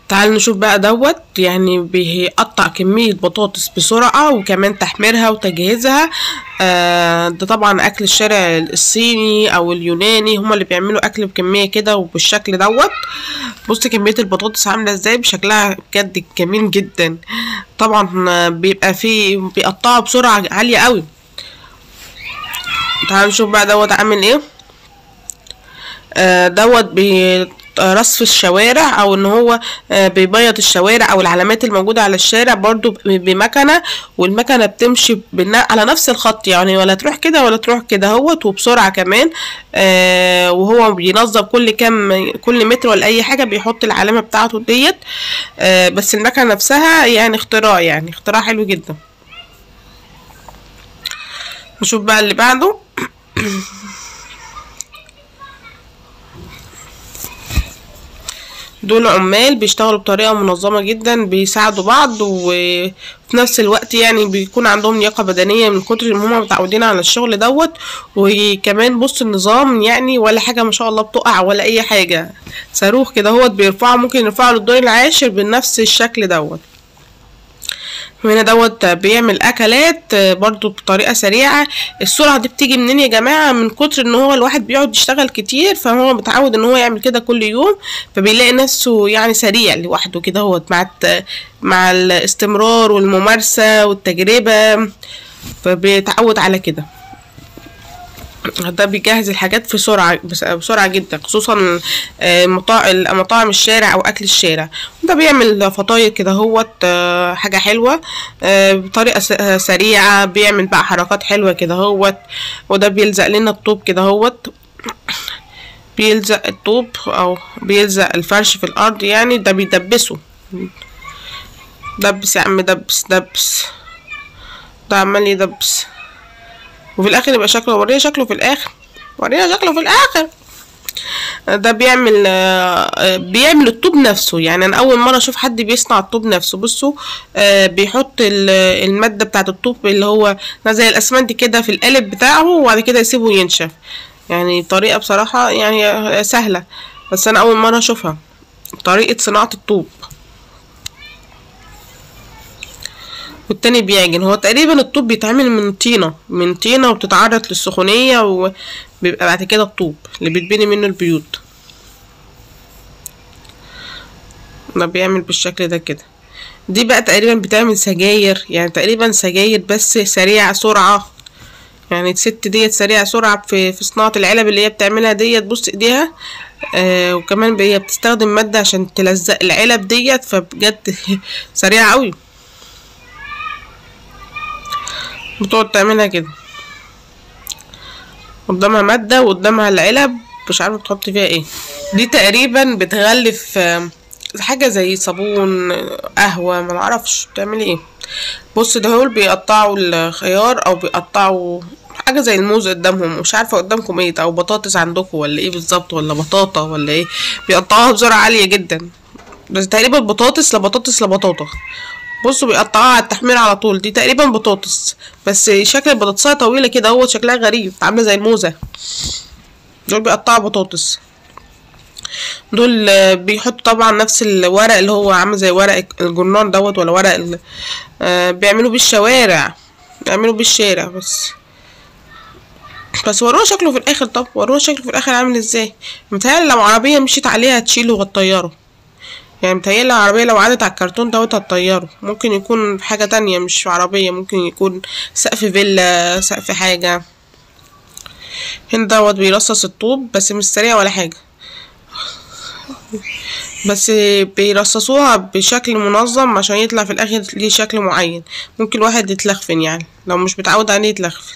تعالوا نشوف بقى دوت. يعني بيقطع كمية بطاطس بسرعة، وكمان تحميرها وتجهيزها. ده طبعا اكل الشارع الصيني او اليوناني، هما اللي بيعملوا اكل بكمية كده وبالشكل دوت. بص كمية البطاطس عاملة ازاي، بشكلها بجد جميل جدا. طبعا بيبقى فيه بيقطعوا بسرعة عالية قوي. تعالوا نشوف بقى دوت عامل ايه. دوت رصف الشوارع، او ان هو بيبيض الشوارع او العلامات الموجودة على الشارع برضو بمكنة، والمكنة بتمشي على نفس الخط، يعني ولا تروح كده ولا تروح كده هوت، وبسرعة كمان. وهو بينظم كل متر ولا اي حاجة بيحط العلامة بتاعته ديت. بس المكنة نفسها يعني اختراع حلو جدا. نشوف بقى اللي بعده. دول عمال بيشتغلوا بطريقة منظمة جدا، بيساعدوا بعض، وفي نفس الوقت يعني بيكون عندهم لياقة بدنية من كتر ان هما متعودين على الشغل دوت. وكمان بص النظام، يعني ولا حاجة ما شاء الله بتقع ولا اي حاجة، صاروخ كده هوت بيرفعوا، ممكن يرفعوا للدور العاشر بنفس الشكل دوت. وهنا دوت بيعمل اكلات برضو بطريقه سريعه. السرعه دي بتيجي منين يا جماعه؟ من كتر ان هو الواحد بيقعد يشتغل كتير، فهو متعود ان هو يعمل كده كل يوم، فبيلاقي نفسه يعني سريع لوحده كده هوت مع الاستمرار والممارسه والتجربه، فبيتعود على كده. ده بيجهز الحاجات بسرعة جدا، خصوصا مطاعم الشارع او اكل الشارع. ده بيعمل فطاير كده هوت، حاجة حلوة بطريقة سريعة، بيعمل بقى حركات حلوة كده هوت. وده بيلزق لنا الطوب كده هوت، بيلزق الطوب او بيلزق الفرش في الارض، يعني ده بيدبسه. دبس يا عم، دبس. ده عمال يدبس، وفي الاخر يبقى شكله. ورينا شكله في الاخر. ده بيعمل الطوب نفسه. يعني انا اول مره اشوف حد بيصنع الطوب نفسه. بصوا بيحط الماده بتاعه الطوب اللي هو زي الاسمنت كده في القالب بتاعه، وبعد كده يسيبه ينشف. يعني طريقه بصراحه يعني سهله، بس انا اول مره اشوفها طريقه صناعه الطوب. والتاني بيعجن. هو تقريبا الطوب بيتعمل من طينة وبتتعرض للسخونية، وبيبقى بعد كده الطوب اللي بيتبني منه البيوت. ده بيعمل بالشكل ده كده. دي بقى تقريبا بتعمل سجاير، يعني تقريبا سجاير بس سريعة سرعة. يعني الست ديت سريعة سرعة في صناعة العلب اللي هي بتعملها ديت. بص ايديها. وكمان هي بتستخدم مادة عشان تلزق العلب ديت، فبجد سريعة قوي. بتقعد تعملها كده، قدامها مادة وقدامها العلب، مش عارفة بتحط فيها ايه. دي تقريبا بتغلف حاجة زي صابون، قهوة، ما نعرفش بتعملي ايه. بص ده هول بيقطعوا الخيار او بيقطعوا حاجة زي الموز قدامهم، مش عارفة قدامكم ايه، او بطاطس عندكم ولا ايه بالظبط، ولا بطاطا ولا ايه. بيقطعوها بسرعة عالية جدا، بس تقريبا بطاطس لبطاطا. بصوا بيقطعوها على التحمير على طول. دي تقريبا بطاطس، بس شكل البطاطساية طويلة كده، هو شكلها غريب، عاملة زي الموزة. دول بيقطعوا بطاطس. دول بيحطوا طبعا نفس الورق اللي هو عامل زي ورق الجرنان دوت، ولا ورق بيعملوا بالشوارع، بيعملوا بالشارع. بس ورونا شكله في الاخر. طب ورونا شكله في الاخر عامل ازاي. متهيألي لو عربية مشيت عليها هتشيله وهتطيره. يعني متهيألي العربية لو عدت على الكرتون دوت هتطيره. ممكن يكون حاجة تانية مش عربية، ممكن يكون سقف فيلا، سقف حاجة. هنا دوت بيرصص الطوب، بس مش سريع ولا حاجة، بس بيرصصوها بشكل منظم عشان يطلع في الاخر ليه شكل معين. ممكن واحد يتلخفن، يعني لو مش متعود عليه يتلخفن.